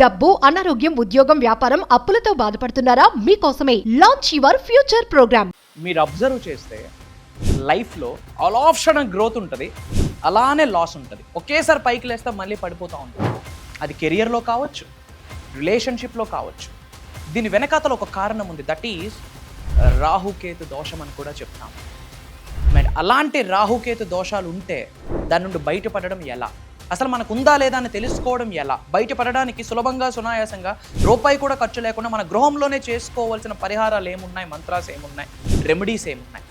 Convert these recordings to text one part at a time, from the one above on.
డబ్బు, అనారోగ్యం, ఉద్యోగం, వ్యాపారం, అప్పులతో బాధపడుతున్నారా? మీకోసమే లాంచ్ యువర్ ఫ్యూచర్ ప్రోగ్రామ్. మీరు అబ్జర్వ్ చేస్తే లైఫ్లో ఆల్ ఆప్షన్ గ్రోత్ ఉంటుంది, అలానే లాస్ ఉంటుంది. ఒకేసారి పైకి లేస్తే మళ్ళీ పడిపోతూ ఉంటుంది. అది కెరియర్లో కావచ్చు, రిలేషన్షిప్లో కావచ్చు. దీని వెనకాతల ఒక కారణం ఉంది, దట్ ఈజ్ రాహుకేతు దోషం అని కూడా చెప్తాం. మరి అలాంటి రాహుకేతు దోషాలు ఉంటే దాని నుండి బయటపడడం ఎలా, అసలు మనకు ఉందా లేదా అని తెలుసుకోవడం ఎలా, బయటపడడానికి సులభంగా సునాయాసంగా రూపాయి కూడా ఖర్చు లేకుండా మన గృహంలోనే చేసుకోవాల్సిన పరిహారాలు ఏమున్నాయి, మంత్రాలు ఏమున్నాయి, రెమెడీస్ ఏమున్నాయి,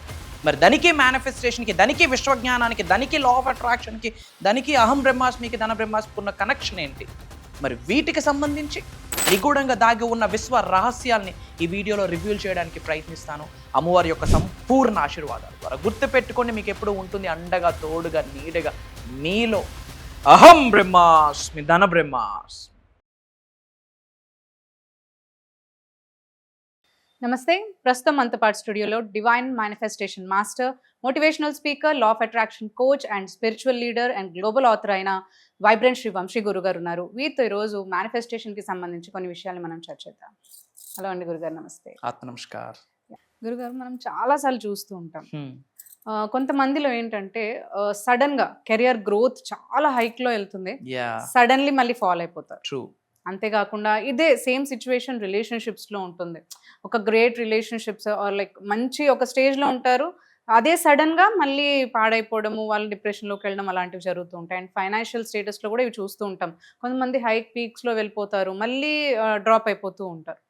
మరి దానికి మేనిఫెస్టేషన్కి, దానికి విశ్వజ్ఞానానికి, దానికి లా ఆఫ్ అట్రాక్షన్కి, దానికి అహం బ్రహ్మాస్మికి, ధన బ్రహ్మాస్మికి ఉన్న కనెక్షన్ ఏంటి, మరి వీటికి సంబంధించి నిగూఢంగా దాగి ఉన్న విశ్వ రహస్యాల్ని ఈ వీడియోలో రివ్యూల్ చేయడానికి ప్రయత్నిస్తాను. అమ్మవారి యొక్క సంపూర్ణ ఆశీర్వాదాల ద్వారా గుర్తుపెట్టుకొని మీకు ఎప్పుడు ఉంటుంది అండగా, తోడుగా, నీడగా మీలో అహం బ్రహ్మాస్మి, ధన బ్రహ్మాస్మి. నమస్తే. ప్రస్తుతం మనతో పాటు స్టూడియోలో divine manifestation master, motivational speaker, law of attraction coach and spiritual leader and global author అయిన వైబ్రెంట్ శ్రీ వంశీ గురుగారు ఉన్నారు. వీరితో ఈరోజు మేనిఫెస్టేషన్కి సంబంధించి కొన్ని విషయాలు మనం చర్చిద్దాం. హలో అండి గురుగారు, నమస్తే. ఆత్మ నమస్కార్. గురుగారు, మనం చాలాసార్లు చూస్తూ ఉంటాం, కొంతమందిలో ఏంటంటే సడన్ గా కెరియర్ గ్రోత్ చాలా హైక్ లో వెళ్తుంది, సడన్లీ మళ్ళీ ఫాల్ అయిపోతారు. అంతేకాకుండా ఇదే సేమ్ సిచ్యువేషన్ రిలేషన్షిప్స్ లో ఉంటుంది. ఒక గ్రేట్ రిలేషన్షిప్స్ ఆర్ లైక్ మంచి ఒక స్టేజ్ లో ఉంటారు, అదే సడన్ గా మళ్ళీ పాడైపోవడము, వాళ్ళు డిప్రెషన్ లోకి వెళ్ళడం అలాంటివి జరుగుతూ ఉంటాయి. అండ్ ఫైనాన్షియల్ స్టేటస్ లో కూడా ఇవి చూస్తూ ఉంటాం. కొంతమంది హైక్ పీక్స్ లో వెళ్ళిపోతారు, మళ్ళీ డ్రాప్ అయిపోతూ ఉంటారు.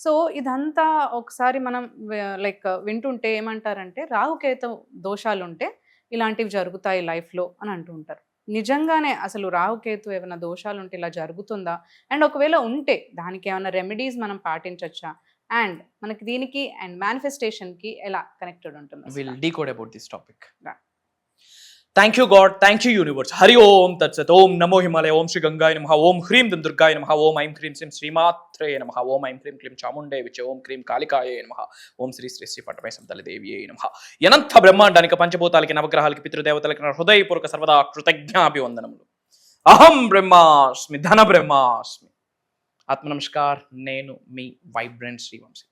సో ఇదంతా ఒకసారి మనం లైక్ వింటుంటే ఏమంటారంటే రాహుకేతు దోషాలు ఉంటే ఇలాంటివి జరుగుతాయి లైఫ్లో అని అంటూ ఉంటారు. నిజంగానే అసలు రాహుకేతు ఏమైనా దోషాలు ఉంటే ఇలా జరుగుతుందా? అండ్ ఒకవేళ ఉంటే దానికి ఏమైనా రెమెడీస్ మనం పాటించవచ్చా? అండ్ మనకి దీనికి అండ్ మేనిఫెస్టేషన్కి ఎలా కనెక్టెడ్ ఉంటుంది? We'll decode about this topic. Thank you God, thank you universe. Hari Om Tat Sat. Om Namo Himalaya. Om Shri Gangaya Namaha. Om Hrim Dum Durgaya Namaha. Om Aim Krim Sim Sri Matre Namaha. Om Aim Krim Klim Chamunde Viche. Om Krim Kalikaya Namaha. Om Sri Sri Sri Pattamai Samtala Devi Namaha. Yanantha బ్రహ్మాండానికి పంచభూతాలకి, నవగ్రహాలకి, పితృదేవతలకి నా హృదయపూర్వక సర్వదా కృతజ్ఞాభివందనములు. అహం బ్రహ్మాస్మి, ధన బ్రహ్మాస్మి. ఆత్మ నమస్కార్. నేను మీ vibrant Shri Vamshi.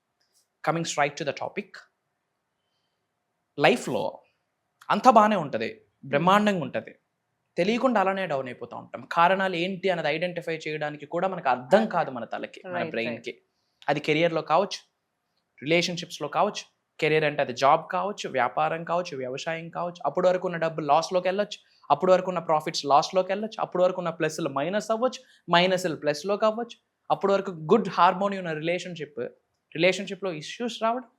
Coming straight to the topic. లైఫ్లో అంత బాగానే ఉంటుంది, బ్రహ్మాండంగా ఉంటుంది, తెలియకుండా అలానే డౌన్ అయిపోతూ ఉంటాం. కారణాలు ఏంటి అన్నది ఐడెంటిఫై చేయడానికి కూడా మనకు అర్థం కాదు మన తలకి, మన బ్రెయిన్కి. అది కెరియర్లో కావచ్చు, రిలేషన్షిప్స్లో కావచ్చు. కెరియర్ అంటే అది జాబ్ కావచ్చు, వ్యాపారం కావచ్చు, వ్యవసాయం కావచ్చు. అప్పటి వరకు ఉన్న డబ్బు లాస్లోకి వెళ్ళొచ్చు, అప్పటి వరకు ఉన్న ప్రాఫిట్స్ లాస్లోకి వెళ్ళొచ్చు, అప్పటి వరకు ఉన్న ప్లస్లు మైనస్ అవ్వచ్చు, మైనస్లు ప్లస్లోకి అవ్వచ్చు. అప్పటి వరకు గుడ్ హార్మోని ఉన్న రిలేషన్షిప్లో ఇష్యూస్ రావడం.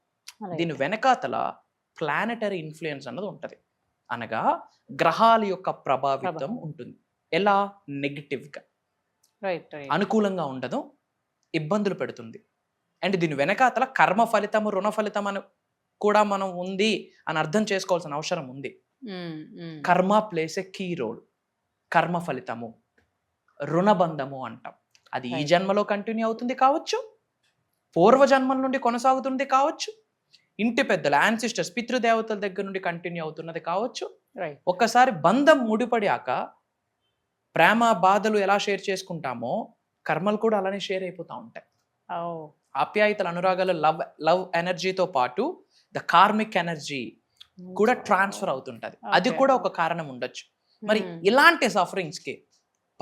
దీని వెనకాతల ప్లానెటరీ ఇన్ఫ్లుయెన్స్ అన్నది ఉంటుంది, అనగా గ్రహాల యొక్క ప్రభావితం ఉంటుంది. ఎలా? నెగిటివ్గా, అనుకూలంగా ఉండదు, ఇబ్బందులు పెడుతుంది. అండ్ దీని వెనకాతల కర్మ ఫలితము, రుణ ఫలితం అని కూడా మనం ఉంది అని అర్థం చేసుకోవాల్సిన అవసరం ఉంది. కర్మ ప్లేస్ ఏ కీ రోల్. కర్మ ఫలితము, రుణబంధము అంటాం. అది ఈ జన్మలో కంటిన్యూ అవుతుంది కావచ్చు, పూర్వజన్మల నుండి కొనసాగుతుంది కావచ్చు, ఇంటి పెద్దల యాన్సిస్టర్స్, పితృదేవతల దగ్గర నుండి కంటిన్యూ అవుతున్నది కావచ్చు. ఒక్కసారి బంధం ముడిపడాక ప్రేమ బాధలు ఎలా షేర్ చేసుకుంటామో కర్మలు కూడా అలానే షేర్ అయిపోతూ ఉంటాయి. ఆప్యాయతల, అనురాగాలు, లవ్ ఎనర్జీతో పాటు ద కార్మిక్ ఎనర్జీ కూడా ట్రాన్స్ఫర్ అవుతుంటది. అది కూడా ఒక కారణం ఉండొచ్చు. మరి ఇలాంటి సఫరింగ్స్కి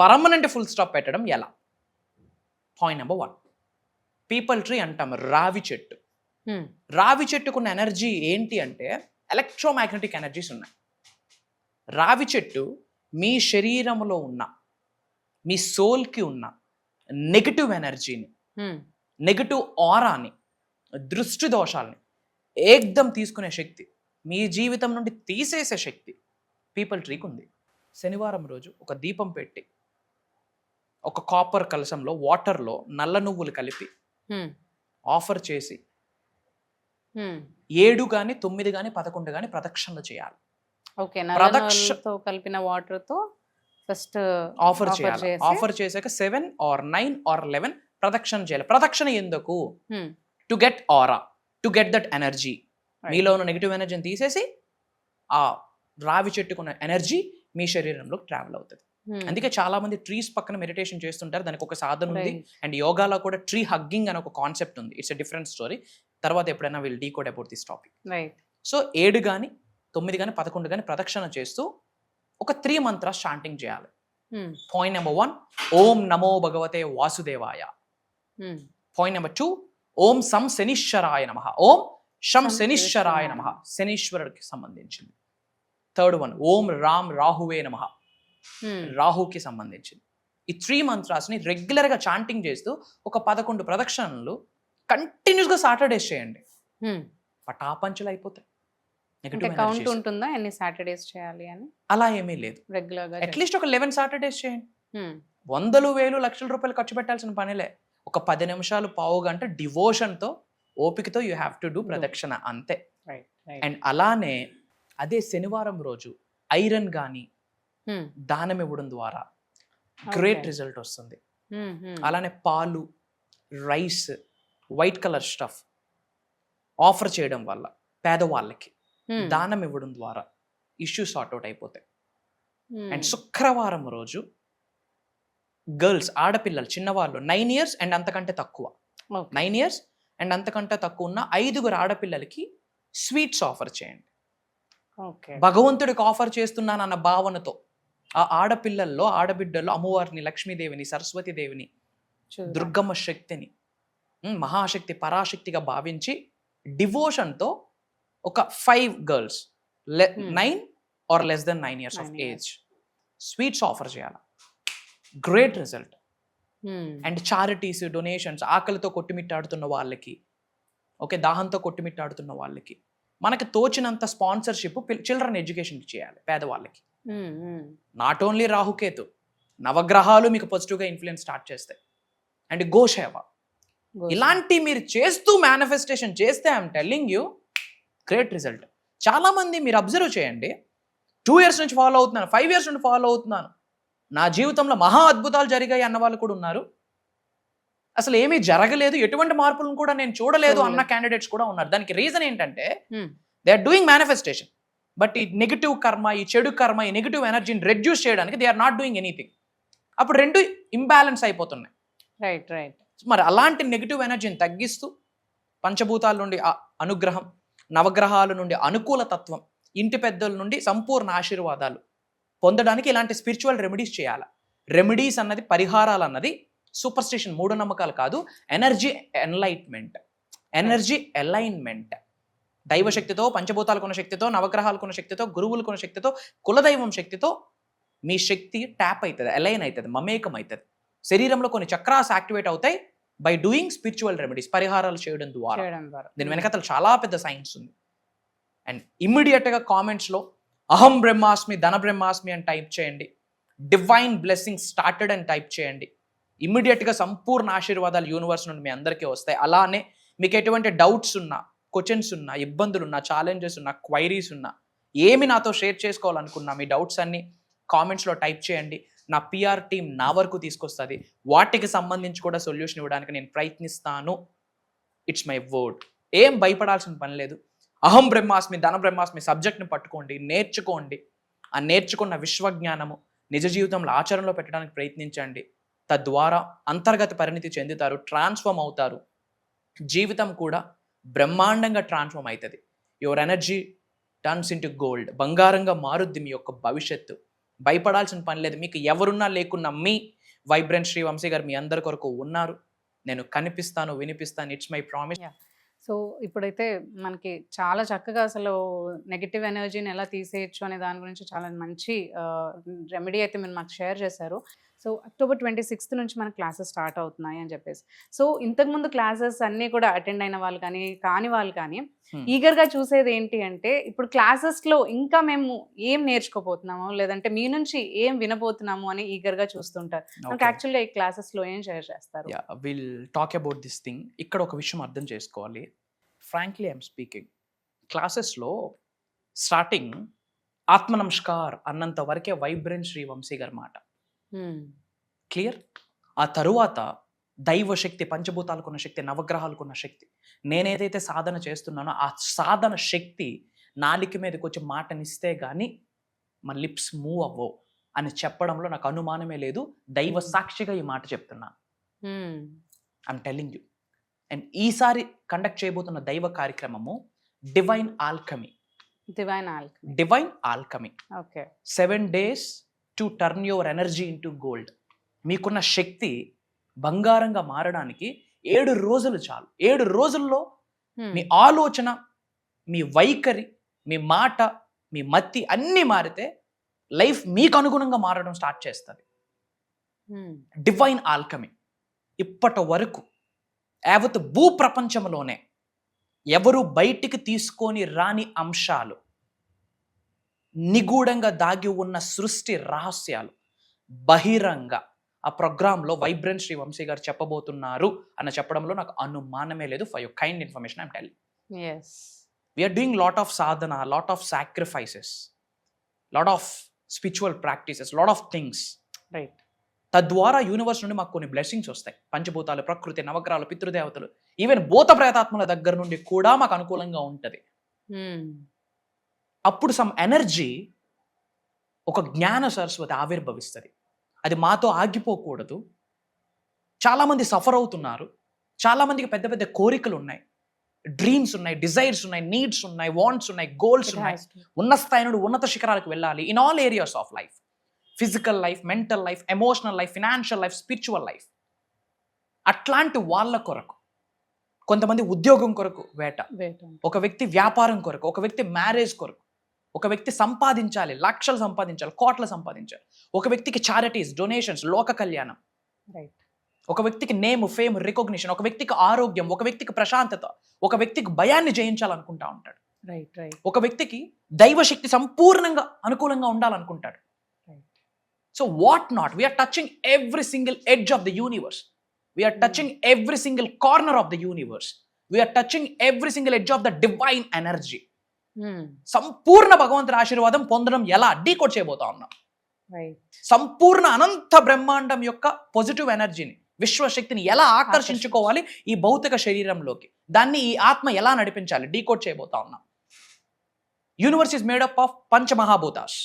పర్మనెంట్ ఫుల్ స్టాప్ పెట్టడం ఎలా? పాయింట్ నెంబర్ 1, పీపల్ ట్రీ అంటాం, రావి చెట్టు. రావి చెట్టుకున్న ఎనర్జీ ఏంటి అంటే ఎలక్ట్రోమాగ్నెటిక్ ఎనర్జీస్ ఉన్నాయి. రావి చెట్టు మీ శరీరంలో ఉన్న, మీ సోల్కి ఉన్న నెగటివ్ ఎనర్జీని, నెగటివ్ ఆరాని, దృష్టి దోషాలని ఏకదం తీసుకునే శక్తి, మీ జీవితం నుండి తీసేసే శక్తి పీపల్ ట్రీకి ఉంది. శనివారం రోజు ఒక దీపం పెట్టి ఒక కాపర్ కలశంలో వాటర్లో నల్ల నువ్వులు కలిపి ఆఫర్ చేసి 7 కానీ 9 కానీ 11 కానీ ప్రదక్షిణలు చేయాలి. కలిపిన వాటర్ తో ఫస్ట్ ఆఫర్ చేయాలి. ఆఫర్ చేశాక 7 or 9 or 11 ప్రదక్షిణ చేయాలి. ప్రదక్షిణ ఎందుకు? To get aura, to get that energy. మీలో ఉన్న నెగిటివ్ ఎనర్జీని తీసేసి ఆ రావి చెట్టుకున్న ఎనర్జీ మీ శరీరంలోకి ట్రావెల్ అవుతుంది. అందుకే చాలా మంది ట్రీస్ పక్కన మెడిటేషన్ చేస్తుంటారు, దానికి ఒక సాధన ఉంది. Right. అండ్ యోగాలో కూడా ట్రీ హగ్గింగ్ అని ఒక కాన్సెప్ట్ ఉంది. It's a different story. తర్వాత ఎప్పుడైనా will decode about this topic. Right. So 7 కానీ 9 కానీ 11 కానీ ప్రదక్షిణ చేస్తూ ఒక 3 మంత్రాస్ చాంటింగ్ చేయాలి. పాయింట్ నెంబర్ 1, ఓం నమో భగవతే వాసుదేవాయ. పాయింట్ నెంబర్ 2, ఓం సం శనిశ్వరాయ నమః. ఓం శం శనిశ్వరాయ నమః, శనీశ్వరుడికి సంబంధించింది. థర్డ్ వన్, ఓం రామ్ రాహువే నమః, రాహుకి సంబంధించింది. ఈ 3 మంత్రాస్ని రెగ్యులర్గా చాంటింగ్ చేస్తూ ఒక 11 ప్రదక్షిణలు కంటిన్యూస్గా సాటర్డేస్ చేయండి. పటాపంచులు అయిపోతాయి. అంటే కౌంట్ ఉంటుందా ఎన్ని సాటర్డేస్ చేయాలి అని? అలా ఏమీ లేదు, రెగ్యులర్గా అట్లీస్ట్ ఒక 11 సాటర్డేస్ చేయండి. వందలు వేలు లక్షల రూపాయలు ఖర్చు పెట్టాల్సిన పనిలే. ఒక 10 నిమిషాలు పావు గంట డివోషన్తో ఓపికతో యూ హ్యావ్ టు డూ ప్రదక్షిణ, అంతే. అండ్ అలానే అదే శనివారం రోజు ఐరన్ కానీ దానం ఇవ్వడం ద్వారా గ్రేట్ రిజల్ట్ వస్తుంది. అలానే పాలు, rice, white colour stuff offer చేయడం వల్ల పేదవాళ్ళకి దానం ఇవ్వడం ద్వారా ఇష్యూస్ సార్ట్అవుట్ అయిపోతాయి. అండ్ శుక్రవారం రోజు గర్ల్స్, ఆడపిల్లలు, చిన్నవాళ్ళు 9 years అండ్ అంతకంటే తక్కువ, 9 years అండ్ అంతకంటే తక్కువ ఉన్న 5 ఆడపిల్లలకి స్వీట్స్ ఆఫర్ చేయండి. భగవంతుడికి ఆఫర్ చేస్తున్నానన్న భావనతో ఆ ఆడపిల్లల్లో, ఆడబిడ్డల్లో అమ్మవారిని, లక్ష్మీదేవిని, సరస్వతీదేవిని, దుర్గమ్మ శక్తిని, మహాశక్తి, పరాశక్తిగా భావించి డివోషన్తో ఒక 5 girls 9 or less than 9 years of age sweets offer చేయాలి. Great result. And charities, donations, ఆకలితో కొట్టుమిట్టాడుతున్న వాళ్ళకి, ఓకే, దాహంతో కొట్టుమిట్టాడుతున్న వాళ్ళకి మనకి తోచినంత స్పాన్సర్షిప్ చిల్డ్రన్ ఎడ్యుకేషన్కి చేయాలి పేదవాళ్ళకి. నాట్ ఓన్లీ రాహుకేతు, నవగ్రహాలు మీకు పాజిటివ్గా ఇన్ఫ్లుయెన్స్ స్టార్ట్ చేస్తాయి. అండ్ గోసేవ, ఇలాంటి మీరు చేస్తూ మేనిఫెస్టేషన్ చేస్తే I'm telling you great result. చాలామంది మీరు అబ్జర్వ్ చేయండి, 2 years నుంచి ఫాలో అవుతున్నాను, 5 years నుండి ఫాలో అవుతున్నాను, నా జీవితంలో మహా అద్భుతాలు జరిగాయి అన్న వాళ్ళు కూడా ఉన్నారు. అసలు ఏమీ జరగలేదు, ఎటువంటి మార్పులను కూడా నేను చూడలేదు అన్న క్యాండిడేట్స్ కూడా ఉన్నారు. దానికి రీజన్ ఏంటంటే they are doing manifestation, but ఈ నెగిటివ్ కర్మ, ఈ చెడు కర్మ, ఈ నెగిటివ్ ఎనర్జీని రెడ్యూస్ చేయడానికి they are not doing anything. అప్పుడు 2 ఇంబ్యాలెన్స్ అయిపోతున్నాయి. Right right. మరి అలాంటి నెగిటివ్ ఎనర్జీని తగ్గిస్తూ పంచభూతాల నుండి అనుగ్రహం, నవగ్రహాల నుండి అనుకూల తత్వం, ఇంటి పెద్దల నుండి సంపూర్ణ ఆశీర్వాదాలు పొందడానికి ఇలాంటి స్పిరిచువల్ రెమెడీస్ చేయాలి. రెమెడీస్ అన్నది, పరిహారాలు అన్నది సూపర్స్టిషన్, మూఢనమ్మకాలు కాదు. Energy enlightenment, energy alignment. దైవశక్తితో, పంచభూతాలకున్న శక్తితో, నవగ్రహాలకున్న శక్తితో, గురువులకున్న శక్తితో, కులదైవం శక్తితో మీ శక్తి ట్యాప్ అవుతుంది, అలైన్ అవుతుంది, మమేకం అవుతుంది. శరీరంలో కొన్ని చక్రాస్ యాక్టివేట్ అవుతాయి బై డూయింగ్ స్పిరిచువల్ రెమెడీస్, పరిహారాలు చేయడం ద్వారా. దీని వెనకతలు చాలా పెద్ద సైన్స్ ఉంది. అండ్ ఇమ్మీడియట్గా కామెంట్స్లో అహం బ్రహ్మాస్మి, ధన బ్రహ్మాస్మి అని టైప్ చేయండి. డివైన్ బ్లెస్సింగ్ స్టార్టెడ్ అని టైప్ చేయండి. ఇమ్మీడియట్గా సంపూర్ణ ఆశీర్వాదాలు యూనివర్స్ నుండి మీ అందరికీ వస్తాయి. అలానే మీకు ఎటువంటి డౌట్స్ ఉన్నా, క్వశ్చన్స్ ఉన్నా, ఇబ్బందులు ఉన్నా, ఛాలెంజెస్ ఉన్నా, క్వైరీస్ ఉన్నా, ఏమి నాతో షేర్ చేసుకోవాలనుకున్నా మీ డౌట్స్ అన్ని కామెంట్స్లో టైప్ చేయండి. నా పిఆర్ టీం నా వరకు తీసుకొస్తుంది. వాటికి సంబంధించి కూడా సొల్యూషన్ ఇవ్వడానికి నేను ప్రయత్నిస్తాను. It's my word. ఏం భయపడాల్సిన పని లేదు. అహం బ్రహ్మాస్మి, ధన బ్రహ్మాస్మి సబ్జెక్ట్ని పట్టుకోండి, నేర్చుకోండి. ఆ నేర్చుకున్న విశ్వజ్ఞానము నిజ జీవితంలో ఆచరణలో పెట్టడానికి ప్రయత్నించండి. తద్వారా అంతర్గత పరిణితి చెందుతారు, ట్రాన్స్ఫార్మ్ అవుతారు. జీవితం కూడా బ్రహ్మాండంగా ట్రాన్స్ఫార్మ్ అవుతుంది. Your energy turns into gold. బంగారంగా మారుద్ది మీ యొక్క భవిష్యత్తు. భయపడాల్సిన పని లేదు. మీకు ఎవరున్నా లేకున్నా మీ వైబ్రెంట్ శ్రీ వంశీ గారు మీ అందరి కొరకు ఉన్నారు. నేను కనిపిస్తాను, వినిపిస్తాను. It's my promise. సో ఇప్పుడైతే మనకి చాలా చక్కగా అసలు నెగిటివ్ ఎనర్జీని ఎలా తీసేయచ్చు అనే దాని గురించి చాలా మంచి రెమెడీ అయితే మీరు మాకు షేర్ చేశారు. సో October 26th నుంచి మన క్లాసెస్ స్టార్ట్ అవుతున్నాయి అని చెప్పేసి, సో ఇంతకుముందు క్లాసెస్ అన్నీ కూడా అటెండ్ అయిన వాళ్ళు కానీ కాని వాళ్ళు కానీ ఈగర్గా చూసేది ఏంటి అంటే, ఇప్పుడు క్లాసెస్లో ఇంకా మేము ఏం నేర్చుకోబోతున్నాము, లేదంటే మీ నుంచి ఏం వినబోతున్నాము అని ఈగర్గా చూస్తుంటారు. మనకి యాక్చువల్గా ఈ క్లాసెస్లో ఏం షేర్ చేస్తారు? Will talk about this thing. ఇక్కడ ఒక విషయం అర్థం చేసుకోవాలి. ఫ్రాంక్లీ ఐఎమ్ స్పీకింగ్, క్లాసెస్లో స్టార్టింగ్ ఆత్మ నమస్కార్ అన్నంత వరకే వైబ్రెంట్ శ్రీ వంశీ గారి మాట క్లియర్. ఆ తరువాత దైవశక్తి, పంచభూతాలకున్న శక్తి, నవగ్రహాలకున్న శక్తి, నేనేదైతే సాధన చేస్తున్నానో ఆ సాధన శక్తి నాలిక మీదకి వచ్చి మాటనిస్తే కానీ మా లిప్స్ మూవ్ అవ్వవు. అని చెప్పడంలో నాకు అనుమానమే లేదు. దైవ సాక్షిగా ఈ మాట చెప్తున్నాను. I'm telling you. అండ్ ఈసారి కండక్ట్ చేయబోతున్న దైవ కార్యక్రమము divine alchemy. Divine alchemy. Okay. 7 days to turn your energy into gold. మీకున్న శక్తి బంగారంగా మారడానికి 7 రోజులు చాలు. 7 రోజుల్లో మీ ఆలోచన, మీ వైఖరి, మీ మాట, మీ మతి అన్నీ మారితే లైఫ్ మీకు అనుగుణంగా మారడం స్టార్ట్ చేస్తుంది. Divine alchemy. ఇప్పటి వరకు యావత్ భూ ప్రపంచంలోనే ఎవరు బయటికి తీసుకొని రాని అంశాలు, నిగూఢంగా దాగి ఉన్న సృష్టి రహస్యాలు బహిరంగ ఆ ప్రోగ్రాంలో వైబ్రెంట్ శ్రీ వంశీ గారు చెప్పబోతున్నారు అన్న చెప్పడంలో నాకు అనుమానమే లేదు. For your kind information I'm telling. We are doing lot of sadhana, lot of sacrifices, lot of spiritual practices, lot of things. Right. తద్వారా యూనివర్స్ నుండి మాకు కొన్ని బ్లెస్సింగ్స్ వస్తాయి. పంచభూతాలు, ప్రకృతి, నవగ్రహాలు, పితృదేవతలు, ఈవెన్ భూత ప్రేతాత్మల దగ్గర నుండి కూడా మాకు అనుకూలంగా ఉంటుంది. అప్పుడు సమ్ ఎనర్జీ, ఒక జ్ఞాన సరస్వతి ఆవిర్భవిస్తుంది. అది మాతో ఆగిపోకూడదు. చాలామంది సఫర్ అవుతున్నారు. చాలామందికి పెద్ద పెద్ద కోరికలు ఉన్నాయి, డ్రీమ్స్ ఉన్నాయి, డిజైర్స్ ఉన్నాయి, నీడ్స్ ఉన్నాయి, వాంట్స్ ఉన్నాయి, గోల్స్ ఉన్నాయి. ఉన్న స్థాయి నుండి ఉన్నత శిఖరాలకు వెళ్ళాలి in all areas of life. Physical life, mental life, emotional life, financial life, spiritual life. అట్లాంటి వాళ్ళ కొరకు కొంతమంది ఉద్యోగం కొరకు వేట, ఒక వ్యక్తి వ్యాపారం కొరకు, ఒక వ్యక్తి మ్యారేజ్ కొరకు, ఒక వ్యక్తి సంపాదించాలి, లక్షలు సంపాదించాలి, కోట్లు సంపాదించాలి, ఒక వ్యక్తికి చారిటీస్, డొనేషన్స్, లోక కళ్యాణం, ఒక వ్యక్తికి నేమ్, ఫేమ్, రికగ్నిషన్, ఒక వ్యక్తికి ఆరోగ్యం, ఒక వ్యక్తికి ప్రశాంతత, ఒక వ్యక్తికి భయాన్ని జయించాలనుకుంటా ఉంటాడు. ఒక వ్యక్తికి దైవశక్తి సంపూర్ణంగా అనుకూలంగా ఉండాలనుకుంటాడు. So what not? We are touching every single edge of the universe. We are touching every single corner of the universe. We are touching every single edge of the divine energy. సంపూర్ణ భగవంతుడి ఆశీర్వాదం పొందడం ఎలా decode చేయబోతా ఉన్నాం. సంపూర్ణ అనంత బ్రహ్మాండం యొక్క positive ఎనర్జీని, విశ్వశక్తిని ఎలా ఆకర్షించుకోవాలి ఈ భౌతిక శరీరంలోకి, దాన్ని ఈ ఆత్మ ఎలా నడిపించాలి డీకోడ్ చేయబోతా ఉన్నాం. Universe is made up of పంచమహాభూతాస్,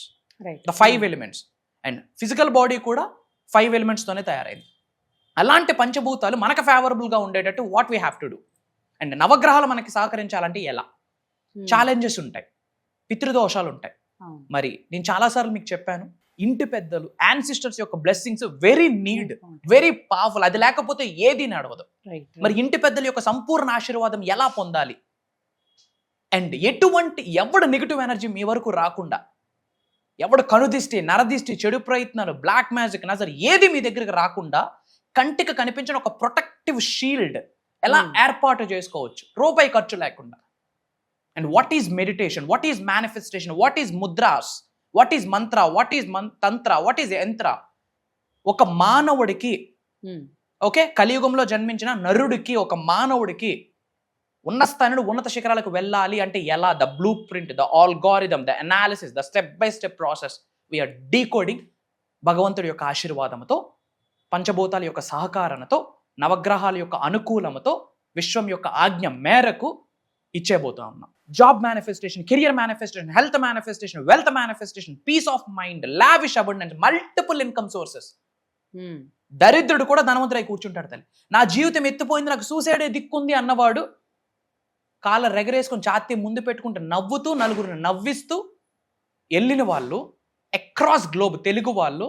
the 5 elements. And physical body కూడా 5 elements తోనే తయారైంది. అలాంటి పంచభూతాలు మనకు ఫేవరబుల్గా ఉండేటట్టు what we have to do. And నవగ్రహాలు మనకి సహకరించాలంటే ఎలా? ఛాలెంజెస్ ఉంటాయి, పితృదోషాలు ఉంటాయి. మరి నేను చాలాసార్లు మీకు చెప్పాను, ఇంటి పెద్దలు, యాన్సిస్టర్స్ యొక్క blessings very need, very powerful. అది లేకపోతే ఏది నడవదు. మరి ఇంటి పెద్దల యొక్క సంపూర్ణ ఆశీర్వాదం ఎలా పొందాలి? అండ్ ఎటువంటి ఎవడు నెగిటివ్ ఎనర్జీ మీ వరకు రాకుండా, ఎవడు కనుదిష్టి, నరదిష్టి, చెడు ప్రయత్నాలు, బ్లాక్ మ్యాజిక్, నజర్ ఏది మీ దగ్గరికి రాకుండా కంటికి కనిపించిన ఒక ప్రొటెక్టివ్ షీల్డ్ ఎలా ఏర్పాటు చేసుకోవచ్చు రూపాయి ఖర్చు లేకుండా. And what is meditation, what is manifestation, what is mudras, what is Mantra, what is Tantra, what is యంత్ర. ఒక మానవుడికి, ఓకే, కలియుగంలో జన్మించిన నరుడికి, ఒక మానవుడికి ఉన్న స్థాయిని ఉన్నత శిఖరాలకు వెళ్ళాలి అంటే ఎలా? The blueprint, the algorithm, the analysis, the step by step process we are decoding భగవంతుడి యొక్క ఆశీర్వాదంతో, పంచభూతాల యొక్క సహకారంతో, నవగ్రహాల యొక్క అనుకూలంతో, విశ్వం యొక్క ఆజ్ఞ మేరకు ఇచ్చేబోతా ఉన్నాం. Job manifestation, career manifestation, health manifestation, wealth manifestation, peace of mind, lavish abundance, multiple income sources. దరిద్రుడు కూడా ధనవంతుడై కూర్చుంటాడు. తల్లి, నా జీవితం ఎత్తిపోయింది, నాకు సూసైడే దిక్కుంది అన్నవాడు కాళ్ళ రెగరేసుకొని ఛాతీ ముందు పెట్టుకుంటూ నవ్వుతూ, నలుగురిని నవ్విస్తూ వెళ్ళిన వాళ్ళు అక్రాస్ గ్లోబ్, తెలుగు వాళ్ళు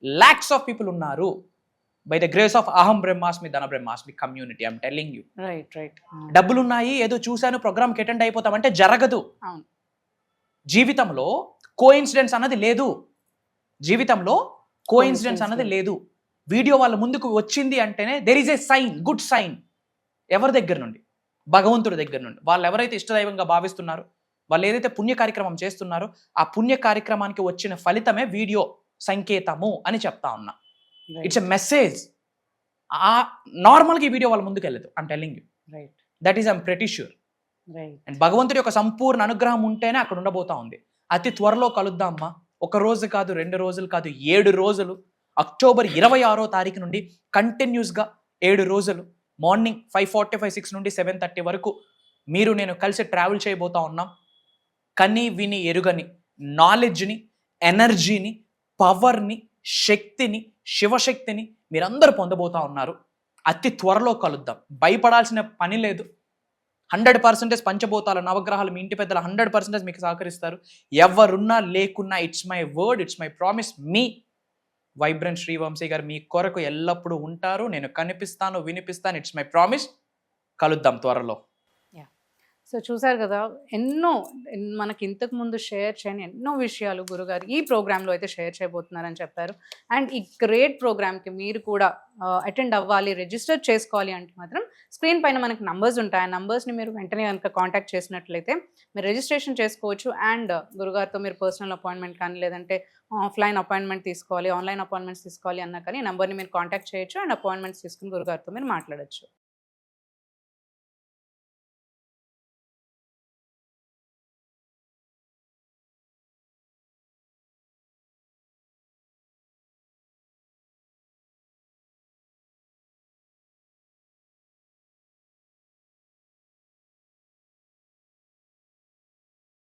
లాక్స్ ఆఫ్ పీపుల్ ఉన్నారు. By the grace of Aham Brahmasmi Dhana Brahmasmi community. I'm telling you. డబ్బులున్నాయి, ఏదో చూశాను, ప్రోగ్రామ్కి అటెండ్ అయిపోతామంటే జరగదు. జీవితంలో కోఇన్సిడెన్స్ అన్నది లేదు. జీవితంలో కోఇన్సిడెన్స్ అన్నది లేదు. వీడియో వాళ్ళ ముందుకు వచ్చింది అంటేనే there is a sign, good sign. ఎవరి దగ్గర నుండి? భగవంతుడి దగ్గర నుండి. వాళ్ళు ఎవరైతే ఇష్టదైవంగా భావిస్తున్నారో, వాళ్ళు ఏదైతే పుణ్య కార్యక్రమం చేస్తున్నారో, ఆ పుణ్య కార్యక్రమానికి వచ్చిన ఫలితమే వీడియో సంకేతము అని చెప్తా ఉన్నా. It's a message. నార్మల్గా ఈ వీడియో వాళ్ళ ముందుకు వెళ్ళదు. I'm telling you, that is I'm pretty sure. And భగవంతుడి యొక్క సంపూర్ణ అనుగ్రహం ఉంటేనే అక్కడ ఉండబోతా ఉంది. అతి త్వరలో కలుద్దామా. 1 రోజు కాదు, 2 రోజులు కాదు, 7 రోజులు. అక్టోబర్ 26వ తారీఖు నుండి కంటిన్యూస్గా 7 రోజులు మార్నింగ్ 5:45, 6 నుండి 7:30 వరకు మీరు నేను కలిసి ట్రావెల్ చేయబోతా ఉన్నాం. కని విని ఎరుగని నాలెడ్జ్ని, ఎనర్జీని, పవర్ని, శక్తిని, శివశక్తిని మీరందరూ పొందబోతా ఉన్నారు. అతి త్వరలో కలుద్దాం. భయపడాల్సిన పని లేదు. 100% పంచభూతాలు, నవగ్రహాలు, మీ ఇంటి పెద్దలు 100% మీకు సహకరిస్తారు. ఎవరున్నా లేకున్నా, it's my word, it's my promise, me vibrant Srivamshi గారు మీ కొరకు ఎల్లప్పుడూ ఉంటారు. నేను కనిపిస్తాను, వినిపిస్తాను, ఇట్స్ మై ప్రామిస్. కలుద్దాం త్వరలో. సో చూసారు కదా, మనకి ఇంతకు ముందు షేర్ చేయని ఎన్నో విషయాలు గురుగారు ఈ ప్రోగ్రాంలో అయితే షేర్ చేయబోతున్నారని చెప్పారు. అండ్ ఈ గ్రేట్ ప్రోగ్రామ్కి మీరు కూడా అటెండ్ అవ్వాలి, రిజిస్టర్ చేసుకోవాలి అంటే మాత్రం స్క్రీన్ పైన మనకి నంబర్స్ ఉంటాయి. ఆ నంబర్స్ని మీరు వెంటనే కనుక కాంటాక్ట్ చేసినట్లయితే మీరు రిజిస్ట్రేషన్ చేసుకోవచ్చు. అండ్ గురుగారితో మీరు పర్సనల్ అపాయింట్మెంట్ కానీ, లేదంటే ఆఫ్లైన్ అపాయింట్మెంట్ తీసుకోవాలి, ఆన్లైన్ అపాయింట్మెంట్స్ తీసుకోవాలి అన్నా కానీ నెంబర్ని మీరు కాంటాక్ట్ చేయొచ్చు. అండ్ అపాయింట్మెంట్స్ తీసుకుని గురుగారితో మీరు మాట్లాడచ్చు.